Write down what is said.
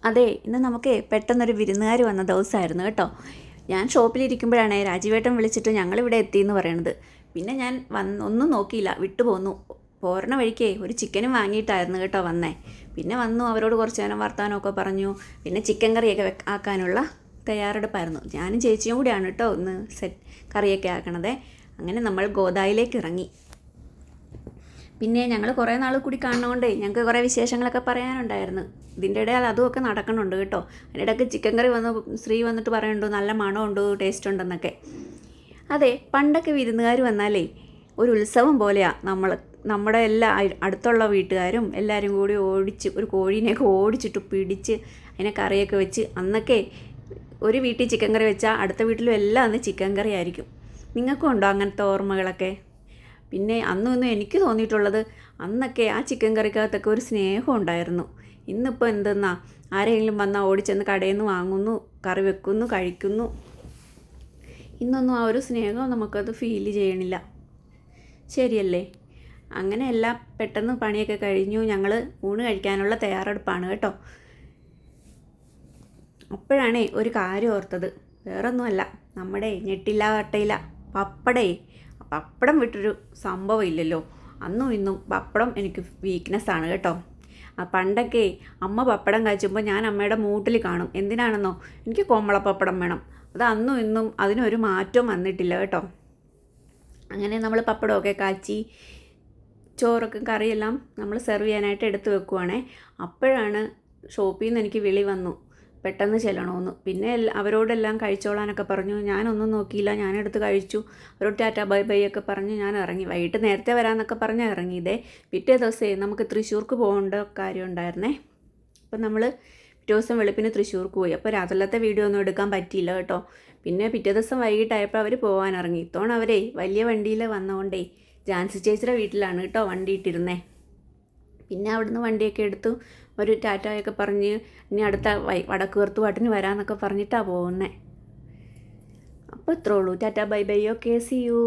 അതെ, ഇന്ന് നമുക്ക് പെട്ടെന്നൊരു വിരുന്നുകാർ വന്ന ദിവസമായിരുന്നു കേട്ടോ. ഞാൻ ഷോപ്പിലിരിക്കുമ്പോഴാണ് രാജീവേട്ടൻ വിളിച്ചിട്ട് ഞങ്ങളിവിടെ എത്തിയെന്ന് പറയണത്. പിന്നെ ഞാൻ ഒന്നും നോക്കിയില്ല, വിട്ടുപോന്നു. പോരണ വഴിക്കേ ഒരു ചിക്കനും വാങ്ങിയിട്ടായിരുന്നു കേട്ടോ വന്നേ. പിന്നെ വന്നു, അവരോട് കുറച്ച് നേരം വർത്താനമൊക്കെ പറഞ്ഞു. പിന്നെ ചിക്കൻ കറിയൊക്കെ ആക്കാനുള്ള തയ്യാറെടുപ്പായിരുന്നു. ഞാനും ചേച്ചിയും കൂടിയാണ് കേട്ടോ ഇന്ന് കറിയൊക്കെ ആക്കണത്. അങ്ങനെ നമ്മൾ ഗോദായിലേക്ക് ഇറങ്ങി. പിന്നെ ഞങ്ങൾ കുറേ നാൾ കൂടി കാണുന്നതുകൊണ്ടേ ഞങ്ങൾക്ക് കുറേ വിശേഷങ്ങളൊക്കെ പറയാനുണ്ടായിരുന്നു. ഇതിൻ്റെ ഇടയിൽ അതുമൊക്കെ നടക്കണുണ്ട് കേട്ടോ. അതിൻ്റെ ഇടയ്ക്ക് ചിക്കൻ കറി വന്ന് ശ്രീ വന്നിട്ട് പറയുന്നുണ്ട് നല്ല മണമുണ്ട്, ടേസ്റ്റ് ഉണ്ടെന്നൊക്കെ. അതെ, പണ്ടൊക്കെ വിരുന്നുകാർ വന്നാലേ ഒരു ഉത്സവം പോലെയാണ്. നമ്മുടെ എല്ലാ അടുത്തുള്ള വീട്ടുകാരും എല്ലാവരും കൂടി ഒരു കോഴീനെയൊക്കെ ഓടിച്ചിട്ട് പിടിച്ച് അതിനെ കറിയൊക്കെ വെച്ച്, അന്നൊക്കെ ഒരു വീട്ടിൽ ചിക്കൻ കറി വെച്ചാൽ അടുത്ത വീട്ടിലും എല്ലാം അന്ന് ചിക്കൻ കറി ആയിരിക്കും. നിങ്ങൾക്കും ഉണ്ടോ അങ്ങനത്തെ ഓർമ്മകളൊക്കെ? പിന്നെ അന്നും എനിക്ക് തോന്നിയിട്ടുള്ളത് അന്നൊക്കെ ആ ചിക്കൻ കറിക്കകത്തൊക്കെ ഒരു സ്നേഹം ഉണ്ടായിരുന്നു. ഇന്നിപ്പോൾ എന്തെന്നാ, ആരെങ്കിലും വന്നാൽ ഓടിച്ചെന്ന് കടയിൽ നിന്ന് വാങ്ങുന്നു, കറി വെക്കുന്നു, കഴിക്കുന്നു. ഇന്നൊന്നും ആ ഒരു സ്നേഹം നമുക്കത് ഫീൽ ചെയ്യണില്ല. ശരിയല്ലേ? അങ്ങനെ എല്ലാം പെട്ടെന്ന് പണിയൊക്കെ കഴിഞ്ഞു. ഞങ്ങൾ ഊണ് കഴിക്കാനുള്ള തയ്യാറെടുപ്പാണ് കേട്ടോ. അപ്പോഴാണേ ഒരു കാര്യം ഓർത്തത്. വേറൊന്നുമല്ല, നമ്മുടെ ഞെട്ടില്ല വട്ടയില്ല പപ്പടം വിട്ടൊരു സംഭവം ഇല്ലല്ലോ. അന്നും ഇന്നും പപ്പടം എനിക്ക് വീക്ക്നെസ്സാണ് കേട്ടോ. പണ്ടൊക്കെ അമ്മ പപ്പടം കാച്ചുമ്പോൾ ഞാൻ അമ്മയുടെ മൂട്ടിൽ കാണും. എന്തിനാണെന്നോ, എനിക്ക് കോമളപ്പപ്പടം വേണം. അത് അന്നും ഇന്നും അതിനൊരു മാറ്റവും വന്നിട്ടില്ല കേട്ടോ. അങ്ങനെ നമ്മൾ പപ്പടമൊക്കെ കാച്ചി ചോറൊക്കെ കറിയെല്ലാം നമ്മൾ സെർവ് ചെയ്യാനായിട്ട് എടുത്ത് വെക്കുവാണേ. അപ്പോഴാണ് ഷോപ്പിൽ നിന്ന് എനിക്ക് വിളി വന്നു, പെട്ടെന്ന് ചെല്ലണമെന്ന്. പിന്നെ അവരോടെല്ലാം കഴിച്ചോളാനൊക്കെ പറഞ്ഞു. ഞാനൊന്നും നോക്കിയില്ല, ഞാനെടുത്ത് കഴിച്ചു. അവരോട് ടാറ്റ ബൈ ബൈ ഒക്കെ പറഞ്ഞ് ഞാൻ ഇറങ്ങി. വൈകിട്ട് നേരത്തെ വരാമെന്നൊക്കെ പറഞ്ഞാൽ ഇറങ്ങിയതേ. പിറ്റേ ദിവസമേ നമുക്ക് തൃശ്ശൂർക്ക് പോകേണ്ട കാര്യം ഉണ്ടായിരുന്നേ. അപ്പം നമ്മൾ പിറ്റേ ദിവസം വെളുപ്പിന് തൃശ്ശൂർക്ക് പോയി. അപ്പോൾ രാത്രിയിലത്തെ വീഡിയോ ഒന്നും എടുക്കാൻ പറ്റിയില്ല കേട്ടോ. പിന്നെ പിറ്റേ ദിവസം വൈകിട്ടായപ്പോൾ അവർ പോകാനിറങ്ങി. ഇത്തവണ അവരെ വലിയ വണ്ടിയിൽ വന്നതുകൊണ്ടേ ജാൻസി ചേച്ചിയുടെ വീട്ടിലാണ് കേട്ടോ വണ്ടി ഇട്ടിരുന്നേ. പിന്നെ അവിടുന്ന് വണ്ടിയൊക്കെ എടുത്തു ഒരു ടാറ്റയൊക്കെ പറഞ്ഞ് ഇനി അടുത്ത വടക്കുവീർത്ത് പാട്ടിന് വരാമെന്നൊക്കെ പറഞ്ഞിട്ടാണ് പോകുന്നത്. അപ്പോൾ ഇത്രേ ഉള്ളൂ. Tata bye bye, okay, see U.